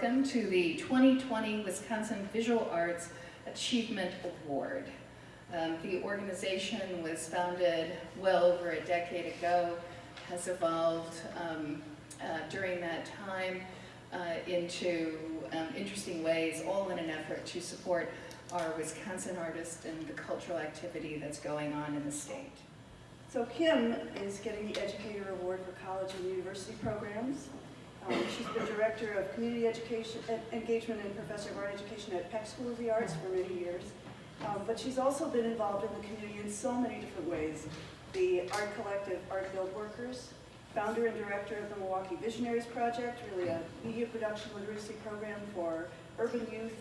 welcome to the 2020 Wisconsin Visual Arts Achievement Award. The organization was founded well over a decade ago, has evolved during that time into interesting ways, all in an effort to support our Wisconsin artists and the cultural activity that's going on in the state. So Kim is getting the Educator Award for college and university programs. She's been Director of Community Education, Engagement and Professor of Art Education at Peck School of the Arts for many years. But she's also been involved in the community in so many different ways. The art collective Art Guild Workers, founder and director of the Milwaukee Visionaries Project, really a media production literacy program for urban youth,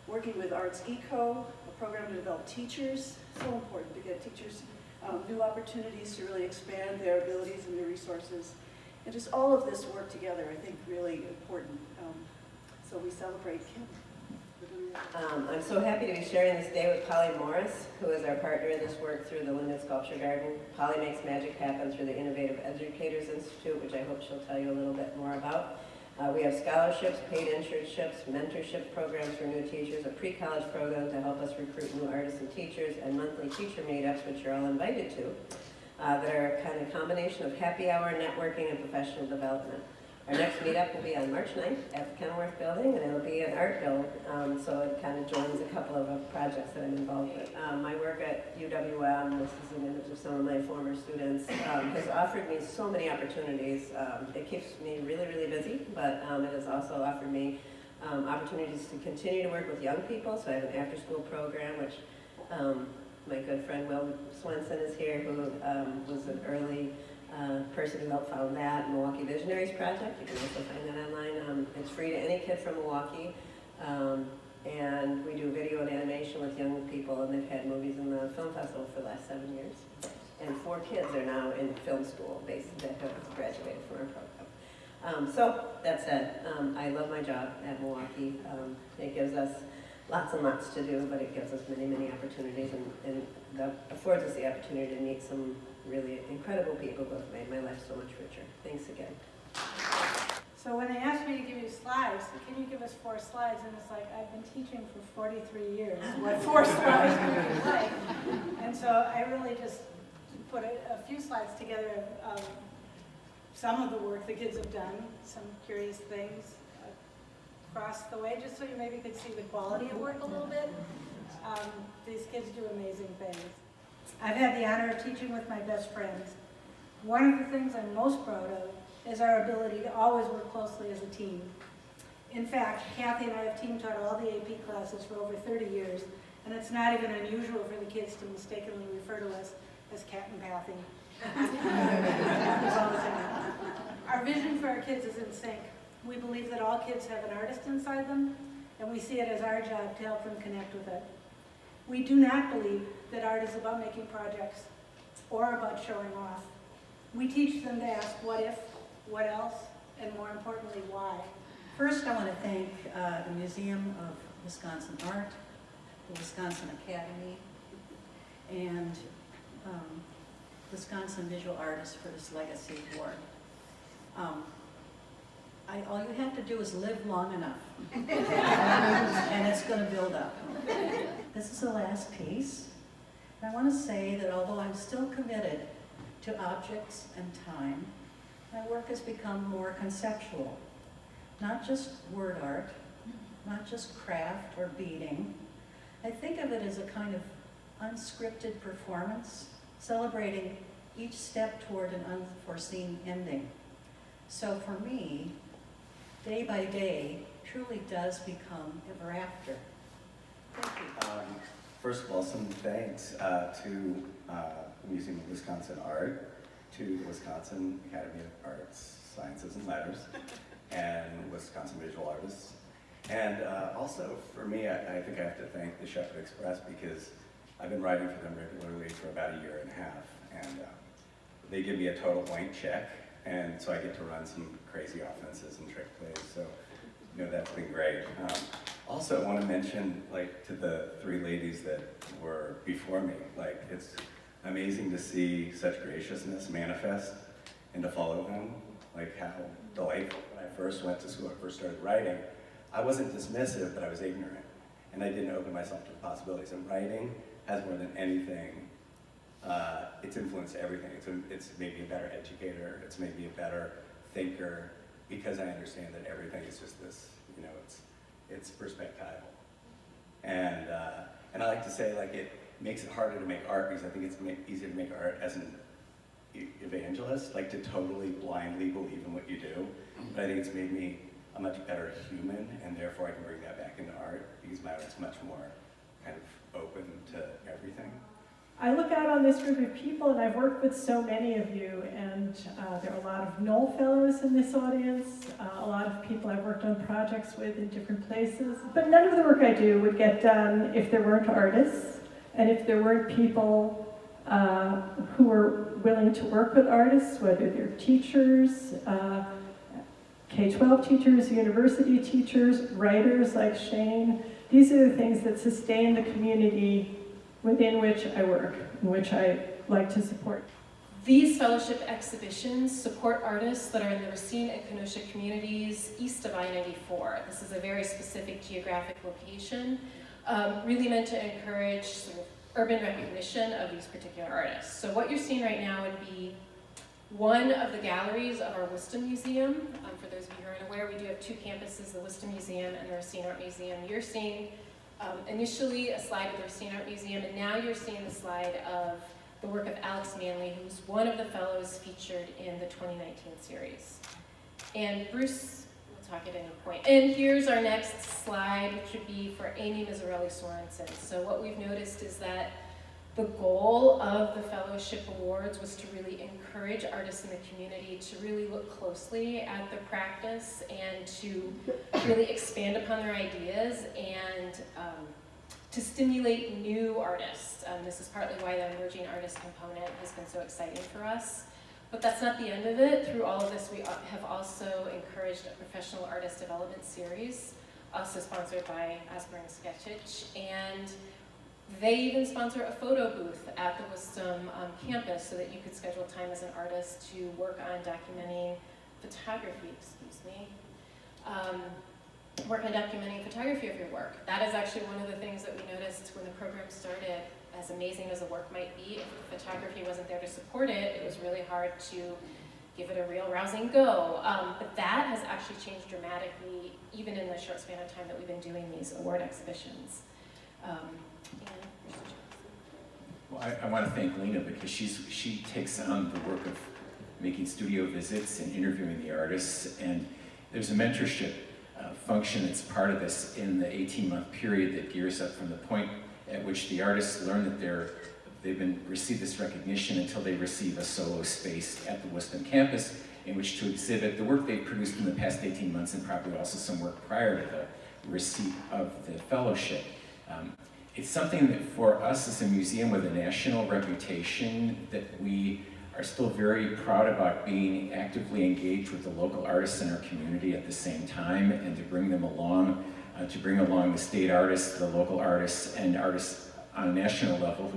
working with Arts Eco, a program to develop teachers, so important to get teachers new opportunities to really expand their abilities and their resources. And just all of this work together, I think, really important. So we celebrate Kim. I'm so happy to be sharing this day with Polly Morris, who is our partner in this work through the Linden Sculpture Garden. Polly makes magic happen through the Innovative Educators Institute, which I hope she'll tell you a little bit more about. We have scholarships, paid internships, mentorship programs for new teachers, a pre-college program to help us recruit new artists and teachers, and monthly teacher meetups, which you're all invited to, that are kind of a combination of happy hour, networking, and professional development. Our next meetup will be on March 9th at the Kenilworth Building, and it'll be an art build, so it kind of joins a couple of projects that I'm involved with. My work at UWM, this is an image of some of my former students, has offered me so many opportunities. It keeps me really, really busy, but it has also offered me opportunities to continue to work with young people, so I have an after-school program, which my good friend Will Swenson is here, who was an early person who helped found that, Milwaukee Visionaries Project. You can also find that online. It's free to any kid from Milwaukee. And we do video and animation with young people, and they've had movies in the film festival for the last 7 years. And 4 kids are now in film school that have graduated from our program. So that said, I love my job at Milwaukee. It gives us lots and lots to do, but it gives us many, many opportunities, and that affords us the opportunity to meet some really incredible people who have made my life so much richer. Thanks again. So when they asked me to give you slides, can you give us 4 slides? And it's like, I've been teaching for 43 years. What 4 slides would you like? And so I really just put a few slides together of some of the work the kids have done, some curious things across the way, just so you maybe could see the quality of work a little bit. These kids do amazing things. I've had the honor of teaching with my best friends. One of the things I'm most proud of is our ability to always work closely as a team. In fact, Kathy and I have team taught all the AP classes for over 30 years, and it's not even unusual for the kids to mistakenly refer to us as Cat and Pathy. All the time. Our vision for our kids is in sync. We believe that all kids have an artist inside them, and we see it as our job to help them connect with it. We do not believe that art is about making projects or about showing off. We teach them to ask what if, what else, and more importantly, why. First, I want to thank the Museum of Wisconsin Art, the Wisconsin Academy, and Wisconsin Visual Artists for this Legacy Award. All you have to do is live long enough, and it's going to build up. This is the last piece. And I want to say that although I'm still committed to objects and time, my work has become more conceptual. Not just word art, not just craft or beading. I think of it as a kind of unscripted performance, celebrating each step toward an unforeseen ending. So for me, day by day truly does become ever after. Thank you. First of all, some thanks to the Museum of Wisconsin Art, to the Wisconsin Academy of Arts, Sciences and Letters, and Wisconsin Visual Artists. And also for me, I think I have to thank the Shepherd Express, because I've been writing for them regularly for about 1.5 years, and they give me a total blank check, and so I get to run some crazy offenses and trick plays, so that's been great. Also, I want to mention, to the 3 ladies that were before me, it's amazing to see such graciousness manifest and to follow them, how delightful. When I first went to school, I first started writing, I wasn't dismissive, but I was ignorant. And I didn't open myself to the possibilities. And writing has more than anything, it's influenced everything. It's made me a better educator. It's made me a better thinker, because I understand that everything is just this, you know, it's perspectival. And I like to say, like, it makes it harder to make art because I think it's easier to make art as an evangelist, like to totally blindly believe in what you do. But I think it's made me a much better human, and therefore I can bring that back into art because my art's much more kind of open to everything. I look out on this group of people, and I've worked with so many of you, and there are a lot of Knoll Fellows in this audience, a lot of people I've worked on projects with in different places, but none of the work I do would get done if there weren't artists, and if there weren't people who were willing to work with artists, whether they're teachers, K-12 teachers, university teachers, writers like Shane. These are the things that sustain the community within which I work, in which I like to support. These fellowship exhibitions support artists that are in the Racine and Kenosha communities east of I-94. This is a very specific geographic location, really meant to encourage sort of urban recognition of these particular artists. So what you're seeing right now would be one of the galleries of our Worcester Museum. For those of you who are unaware, we do have two campuses, the Worcester Museum and the Racine Art Museum. You're seeing initially a slide of the Racine Art Museum, and now you're seeing the slide of the work of Alex Manley, who's one of the fellows featured in the 2019 series. And Bruce will talk at any point. And here's our next slide, which would be for Amy Miserelli Sorensen. So what we've noticed is that the goal of the Fellowship Awards was to really encourage artists in the community to really look closely at their practice and to really expand upon their ideas and to stimulate new artists. This is partly why the emerging artist component has been so exciting for us. But that's not the end of it. Through all of this, we have also encouraged a professional artist development series, also sponsored by Osborne Sketchich, and they even sponsor a photo booth at the Wisdom campus so that you could schedule time as an artist to work on documenting photography, work on documenting photography of your work. That is actually one of the things that we noticed when the program started. As amazing as the work might be, if the photography wasn't there to support it, it was really hard to give it a real rousing go. But that has actually changed dramatically, even in the short span of time that we've been doing these award exhibitions. Well, I want to thank Lena because she takes on the work of making studio visits and interviewing the artists, and there's a mentorship function that's part of this in the 18-month period that gears up from the point at which the artists learn that they've received this recognition until they receive a solo space at the Wisdom campus in which to exhibit the work they've produced in the past 18 months and probably also some work prior to the receipt of the fellowship. It's something that for us as a museum with a national reputation that we are still very proud about being actively engaged with the local artists in our community at the same time, and to bring them along, to bring along the state artists, the local artists, and artists on a national level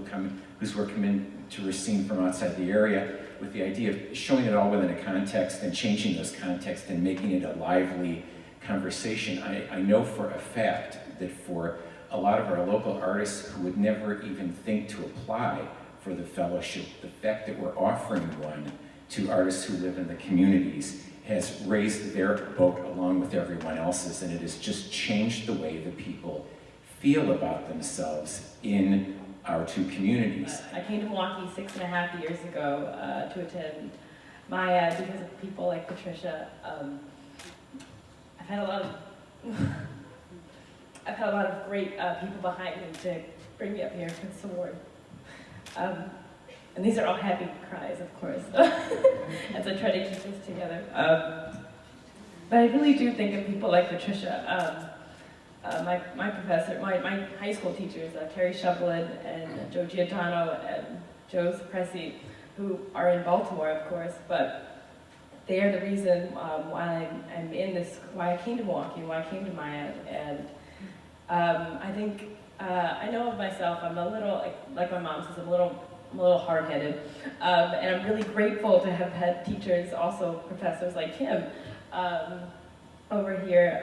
whose work come in to Racine from outside the area, with the idea of showing it all within a context and changing those contexts and making it a lively conversation. I know for a fact that for a lot of our local artists who would never even think to apply for the fellowship, the fact that we're offering one to artists who live in the communities has raised their boat along with everyone else's, and it has just changed the way that people feel about themselves in our two communities. I came to Milwaukee 6.5 years ago to attend MOWA because of people like Patricia. I've had a lot of great people behind me to bring me up here for this award. And these are all happy cries, of course, as I try to keep this together. But I really do think of people like Patricia. My professor, my high school teachers, Terry Shovelin and Joe Giordano and Joe Sapresi, who are in Baltimore, of course, but they are the reason why I'm in this, why I came to Milwaukee, why I came to MOWA, and I think, I know of myself, I'm a little, like my mom says, I'm a little hard-headed, and I'm really grateful to have had teachers, also professors like him, over here,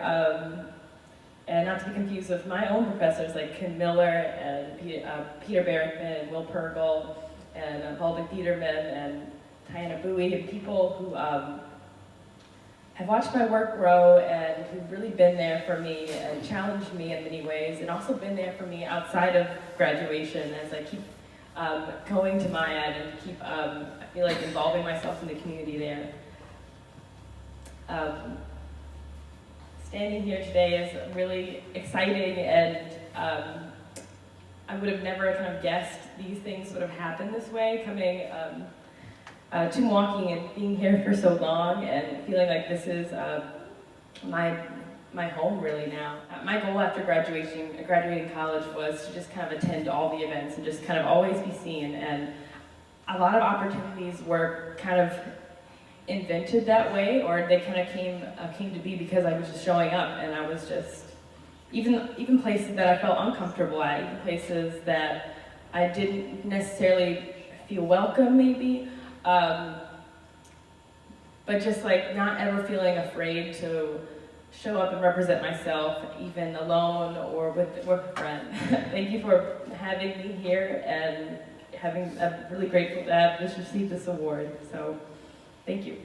And not to be confused with my own professors like Kim Miller and Peter Barrickman and Will Pergel and Halden Biederman and Tiana Bowie, and people who have watched my work grow and who've really been there for me and challenged me in many ways, and also been there for me outside of graduation as I keep going to MyEd and keep, I feel like, involving myself in the community there. Standing here today is really exciting, and I would have never kind of guessed these things would have happened this way, coming to Milwaukee and being here for so long and feeling like this is my home really now. My goal after graduating college was to just kind of attend all the events and just kind of always be seen, and a lot of opportunities were kind of invented that way, or they kind of came to be because I was just showing up, and I was just, even places that I felt uncomfortable at, even places that I didn't necessarily feel welcome maybe, but just like not ever feeling afraid to show up and represent myself, even alone or with a friend. Thank you for having me here, and I'm really grateful to have just received this award. So, thank you.